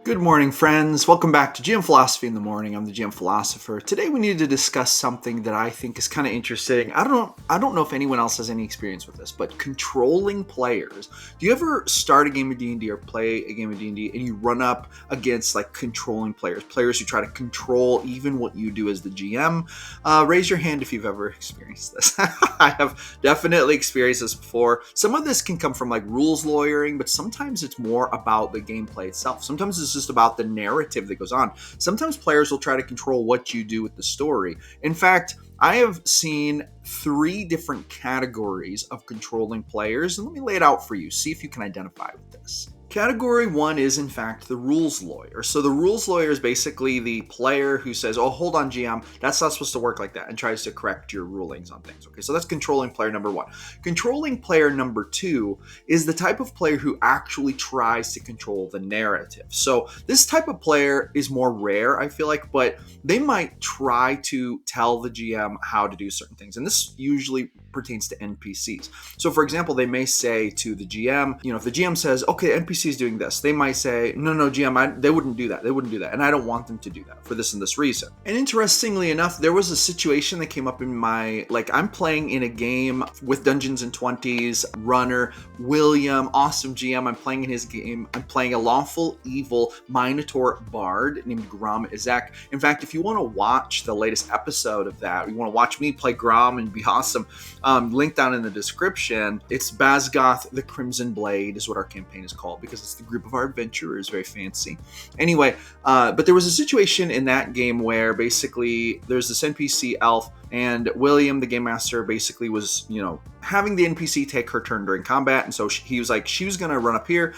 Good morning, friends. Welcome back to GM Philosophy in the Morning. I'm the GM Philosopher. Today we need to discuss something that I think is kind of interesting. I don't know if anyone else has any experience with this, but controlling players. Do you ever start a game of D&D or play a game of D&D and you run up against like controlling players who try to control even what you do as the GM? Raise your hand if you've ever experienced this. I have definitely experienced this before. Some of this can come from like rules lawyering, but sometimes it's more about the gameplay itself. Sometimes it's just about the narrative that goes on. Sometimes players will try to control what you do with the story. In fact, I have seen 3 different categories of controlling players, and let me lay it out for you. See if you can identify with this. Category 1 is, in fact, the rules lawyer. So the rules lawyer is basically the player who says, oh, hold on, GM, that's not supposed to work like that, and tries to correct your rulings on things. Okay, so that's controlling player number 1. Controlling player number 2 is the type of player who actually tries to control the narrative. So this type of player is more rare, I feel like, but they might try to tell the GM how to do certain things. And this usually pertains to NPCs. So for example, they may say to the GM, if the GM says, okay, NPC is doing this, they might say, no, GM, they wouldn't do that. And I don't want them to do that for this and this reason. And interestingly enough, there was a situation that came up in I'm playing in a game with Dungeons and 20s runner, William, awesome GM. I'm playing in his game. I'm playing a lawful evil Minotaur bard named Grom Izek. In fact, if you want to watch the latest episode of that, you want to watch me play Grom and be awesome, link down in the description. It's Basgoth the Crimson Blade is what our campaign is called because it's the group of our adventurers, very fancy. Anyway, but there was a situation in that game where basically there's this NPC elf and William, the game master, basically was, having the NPC take her turn during combat. And so he was like, she was going to run up here.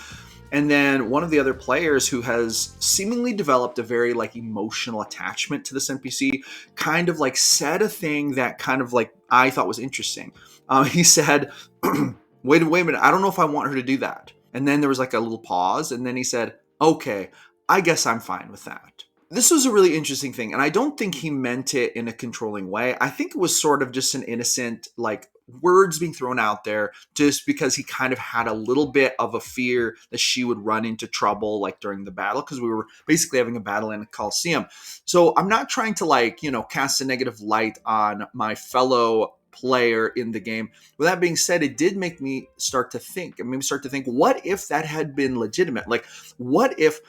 And then one of the other players who has seemingly developed a very emotional attachment to this NPC kind of said a thing that kind of I thought was interesting. He said, wait a minute, I don't know if I want her to do that. And then there was a little pause. And then he said, okay, I guess I'm fine with that. This was a really interesting thing. And I don't think he meant it in a controlling way. I think it was sort of just an innocent, words being thrown out there just because he kind of had a little bit of a fear that she would run into trouble during the battle because we were basically having a battle in a Coliseum. So I'm not trying to cast a negative light on my fellow player in the game. With that being said, it did make me start to think, what if that had been legitimate? What if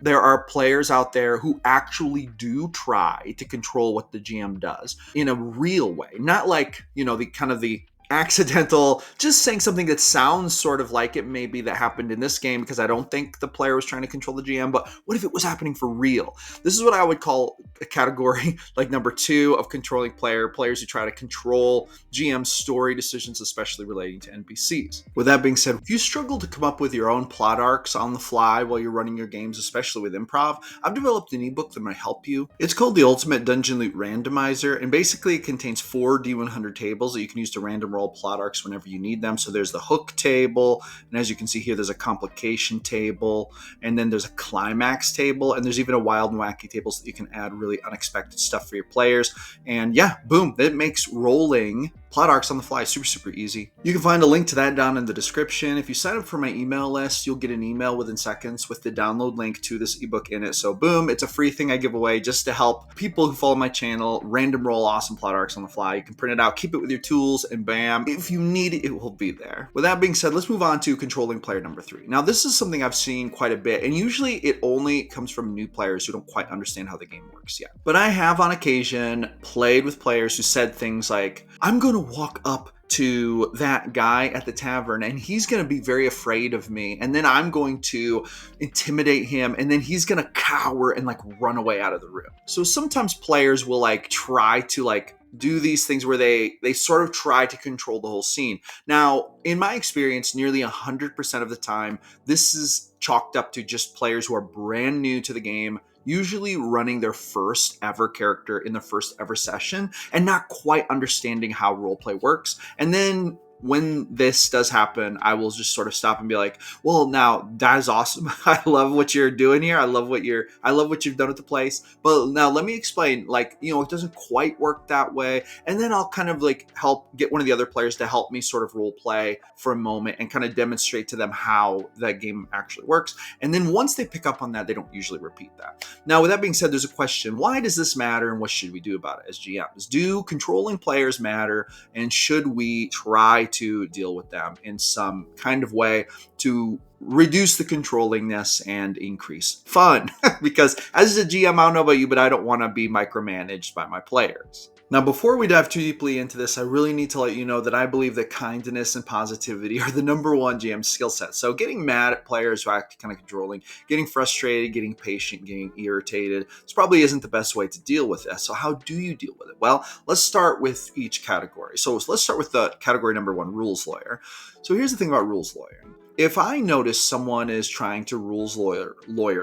there are players out there who actually do try to control what the GM does in a real way, not the accidental, just saying something that sounds sort of like it maybe that happened in this game because I don't think the player was trying to control the GM, but what if it was happening for real? This is what I would call a category number 2 of controlling players who try to control GM story decisions, especially relating to NPCs. With that being said, if you struggle to come up with your own plot arcs on the fly while you're running your games, especially with improv, I've developed an ebook that might help you. It's called the Ultimate Dungeon Loot Randomizer, and basically it contains 4 D100 tables that you can use to random roll plot arcs whenever you need them. So there's the hook table, and as you can see here, there's a complication table, and then there's a climax table, and there's even a wild and wacky table so that you can add really unexpected stuff for your players. And yeah, boom, that makes rolling plot arcs on the fly super easy. You can find a link to that down in the description. If you sign up for my email list, you'll get an email within seconds with the download link to this ebook in it. So boom, it's a free thing I give away just to help people who follow my channel random roll awesome plot arcs on the fly. You can print it out, keep it with your tools, and bam, if you need it, it will be there. With that being said, let's move on to controlling player number 3. Now, this is something I've seen quite a bit, and usually it only comes from new players who don't quite understand how the game works yet. But I have on occasion played with players who said things like, I'm going to walk up to that guy at the tavern and he's going to be very afraid of me, and then I'm going to intimidate him, and then he's going to cower and run away out of the room. So sometimes players will try to do these things where they sort of try to control the whole scene. Now, in my experience, nearly 100% of the time, this is chalked up to just players who are brand new to the game, usually running their first ever character in the first ever session and not quite understanding how roleplay works. And then when this does happen, I will just sort of stop and be like, well, now that is awesome. I love what you're doing here. I love what you've done with the place. But now let me explain, like, it doesn't quite work that way. And then I'll kind of like help get one of the other players to help me sort of role play for a moment and kind of demonstrate to them how that game actually works. And then once they pick up on that, they don't usually repeat that. Now, with that being said, there's a question: why does this matter, and what should we do about it as GMs? Do controlling players matter, and should we try to deal with them in some kind of way to reduce the controllingness and increase fun? Because as a GM, I don't know about you, but I don't want to be micromanaged by my players. Now, before we dive too deeply into this, I really need to let you know that I believe that kindness and positivity are the number one GM skill set. So getting mad at players who act kind of controlling, getting frustrated, getting patient, getting irritated, this probably isn't the best way to deal with this. So how do you deal with it? Well, let's start with each category. So let's start with the category number one, rules lawyer. So here's the thing about rules lawyering. If I notice someone is trying to rules lawyer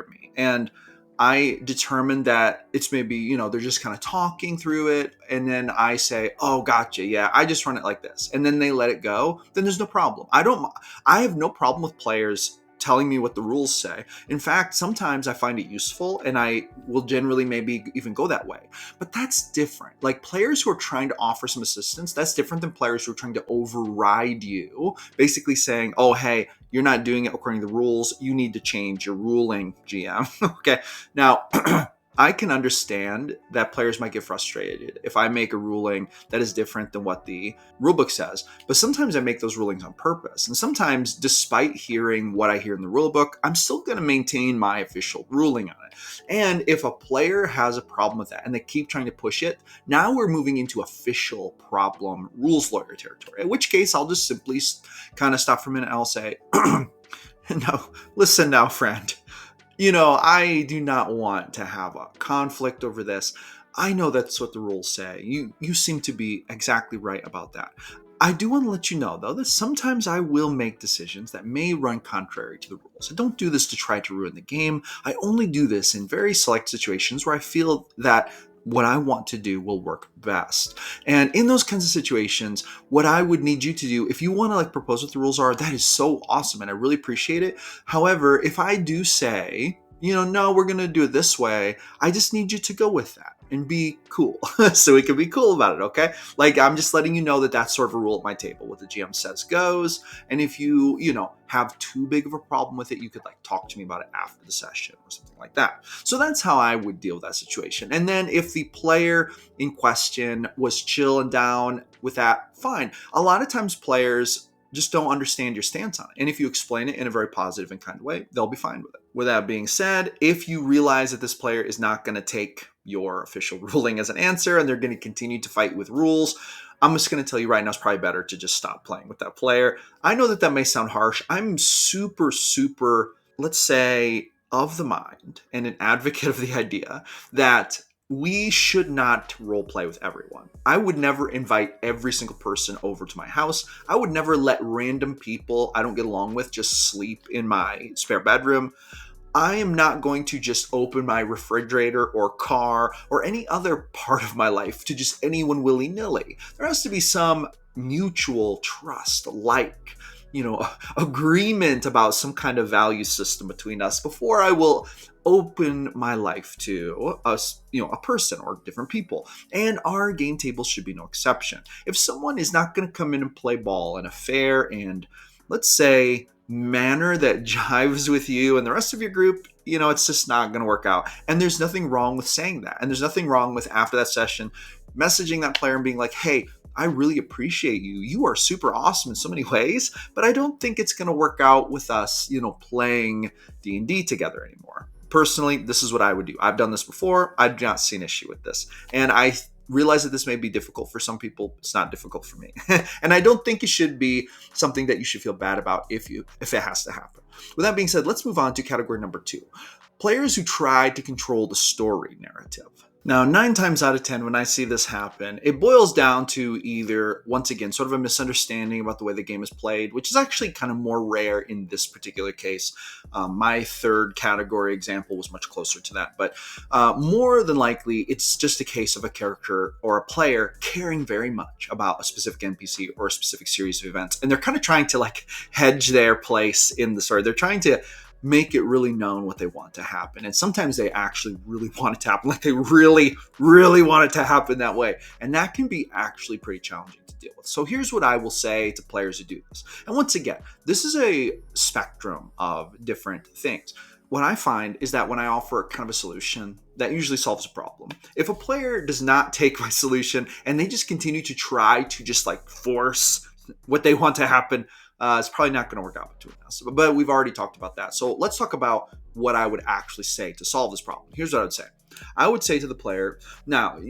me, and I determine that it's maybe, they're just kind of talking through it, and then I say, oh, gotcha, yeah, I just run it like this, and then they let it go, then there's no problem. I have no problem with players telling me what the rules say. In fact, sometimes I find it useful, and I will generally maybe even go that way. But that's different. Like, players who are trying to offer some assistance, that's different than players who are trying to override you, basically saying, oh, hey, you're not doing it according to the rules. You need to change your ruling, GM. Okay. Now, I can understand that players might get frustrated if I make a ruling that is different than what the rulebook says. But sometimes I make those rulings on purpose. And sometimes, despite hearing what I hear in the rulebook, I'm still going to maintain my official ruling on it. And if a player has a problem with that and they keep trying to push it, now we're moving into official problem rules lawyer territory, in which case I'll just simply kind of stop for a minute and I'll say, no, listen now, friend. I do not want to have a conflict over this. I know that's what the rules say. You seem to be exactly right about that. I do want to let you know, though, that sometimes I will make decisions that may run contrary to the rules. I don't do this to try to ruin the game. I only do this in very select situations where I feel that what I want to do will work best. And in those kinds of situations, what I would need you to do, if you want to propose what the rules are, that is so awesome and I really appreciate it. However, if I do say, no, we're going to do it this way, I just need you to go with that and be cool. So we can be cool about it, okay? I'm just letting you know that that's sort of a rule at my table. What the GM says goes. And if you, have too big of a problem with it, you could talk to me about it after the session or something like that. So that's how I would deal with that situation. And then if the player in question was chill and down with that, fine. A lot of times players just don't understand your stance on it. And if you explain it in a very positive and kind way, they'll be fine with it. With that being said, if you realize that this player is not going to take your official ruling as an answer and they're going to continue to fight with rules, I'm just going to tell you right now, it's probably better to just stop playing with that player. I know that may sound harsh. I'm super, let's say, of the mind and an advocate of the idea that we should not role play with everyone. I would never invite every single person over to my house. I would never let random people I don't get along with just sleep in my spare bedroom. I am not going to just open my refrigerator or car or any other part of my life to just anyone willy-nilly. There has to be some mutual trust, agreement about some kind of value system between us before I will open my life to us, a person or different people. And our game table should be no exception. If someone is not going to come in and play ball in a fair and, let's say, manner that jives with you and the rest of your group, it's just not going to work out. And there's nothing wrong with saying that. And there's nothing wrong with, after that session, messaging that player and being like, hey, I really appreciate you. You are super awesome in so many ways, but I don't think it's going to work out with us, playing D&D together anymore. Personally, this is what I would do. I've done this before. I do not see an issue with this. And I realize that this may be difficult for some people. It's not difficult for me. And I don't think it should be something that you should feel bad about if it has to happen. With that being said, let's move on to category number 2. Players who try to control the story narrative. Now, 9 times out of 10, when I see this happen, it boils down to either, once again, sort of a misunderstanding about the way the game is played, which is actually kind of more rare in this particular case. My third category example was much closer to that. But more than likely, it's just a case of a character or a player caring very much about a specific NPC or a specific series of events. And they're kind of trying to like hedge their place in the story. They're trying to make it really known what they want to happen. And sometimes they actually really want it to happen. Like they really, really want it to happen that way. And that can be actually pretty challenging to deal with. So here's what I will say to players who do this. And once again, this is a spectrum of different things. What I find is that when I offer kind of a solution, that usually solves a problem. If a player does not take my solution and they just continue to try to just like force what they want to happen, it's probably not going to work out between us. But we've already talked about that. So let's talk about what I would actually say to solve this problem. Here's what I would say. I would say to the player, now,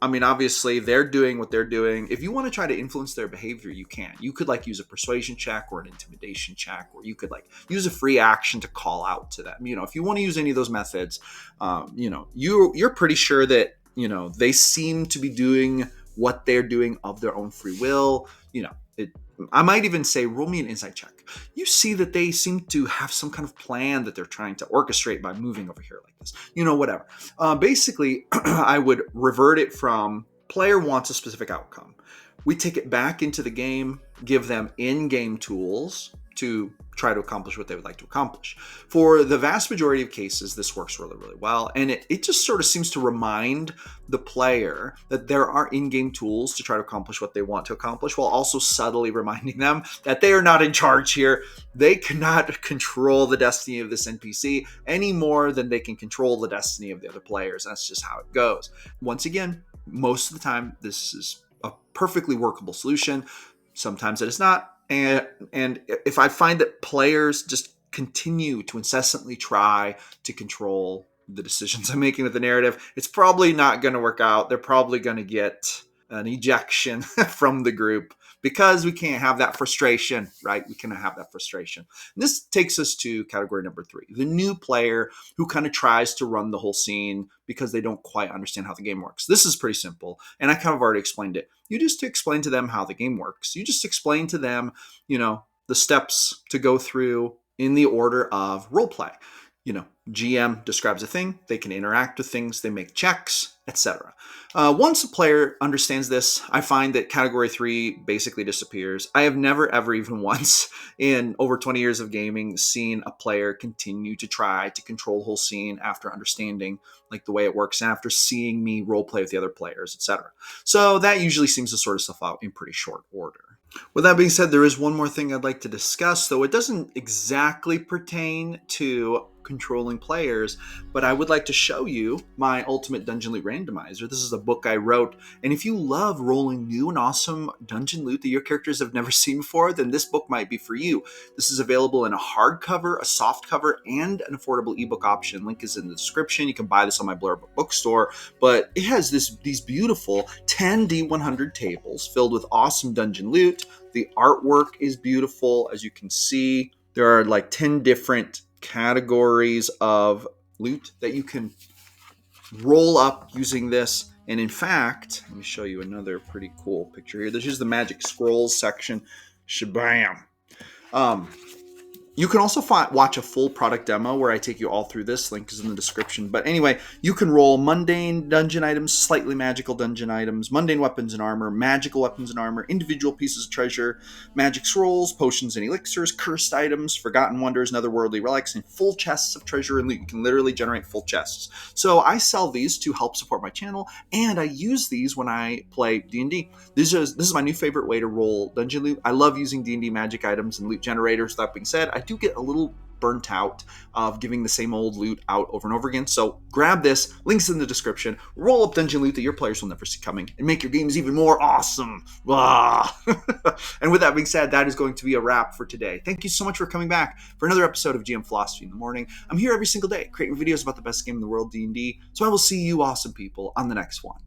obviously they're doing what they're doing. If you want to try to influence their behavior, you can. You could like use a persuasion check or an intimidation check, or you could like use a free action to call out to them. If you want to use any of those methods, you're pretty sure that, they seem to be doing what they're doing of their own free will. I might even say, roll me an insight check. You see that they seem to have some kind of plan that they're trying to orchestrate by moving over here like this. Whatever. Basically, I would revert it from player wants a specific outcome. We take it back into the game, give them in-game tools to try to accomplish what they would like to accomplish. For the vast majority of cases, this works really, really well. And it just sort of seems to remind the player that there are in-game tools to try to accomplish what they want to accomplish, while also subtly reminding them that they are not in charge here. They cannot control the destiny of this NPC any more than they can control the destiny of the other players. That's just how it goes. Once again, most of the time, this is a perfectly workable solution. Sometimes it is not. And if I find that players just continue to incessantly try to control the decisions I'm making with the narrative, it's probably not going to work out. They're probably going to get an ejection from the group, because we can't have that frustration, right? We cannot have that frustration. And this takes us to category number 3, the new player who kind of tries to run the whole scene because they don't quite understand how the game works. This is pretty simple, and I kind of already explained it. You just explain to them how the game works. You just explain to them, the steps to go through in the order of role play. GM describes a thing, they can interact with things, they make checks, etc. Once a player understands this, I find that category 3 basically disappears. I have never, ever, even once in over 20 years of gaming, seen a player continue to try to control the whole scene after understanding like the way it works and after seeing me role play with the other players, etc. So that usually seems to sort itself out in pretty short order. With that being said, there is one more thing I'd like to discuss, though it doesn't exactly pertain to controlling players, but I would like to show you my Ultimate Dungeon Loot Randomizer. This is a book I wrote, and if you love rolling new and awesome dungeon loot that your characters have never seen before, then this book might be for you. This is available in a hardcover, a softcover, and an affordable ebook option. Link is in the description. You can buy this on my Blurb bookstore, but it has these beautiful 10 D100 tables filled with awesome dungeon loot. The artwork is beautiful. As you can see, there are like 10 different categories of loot that you can roll up using this. And in fact, let me show you another pretty cool picture here. This is the Magic Scrolls section. Shabam. You can also watch a full product demo where I take you all through this. Link is in the description. But anyway, you can roll mundane dungeon items, slightly magical dungeon items, mundane weapons and armor, magical weapons and armor, individual pieces of treasure, magic scrolls, potions and elixirs, cursed items, forgotten wonders, and otherworldly relics, and full chests of treasure and loot. You can literally generate full chests. So I sell these to help support my channel, and I use these when I play D&D. This is my new favorite way to roll dungeon loot. I love using D&D magic items and loot generators. That being said, I do get a little burnt out of giving the same old loot out over and over again. So grab this, links in the description, roll up dungeon loot that your players will never see coming, and make your games even more awesome. And with that being said, that is going to be a wrap for today. Thank you so much for coming back for another episode of GM Philosophy in the Morning. I'm here every single day creating videos about the best game in the world, D&D. So I will see you awesome people on the next one.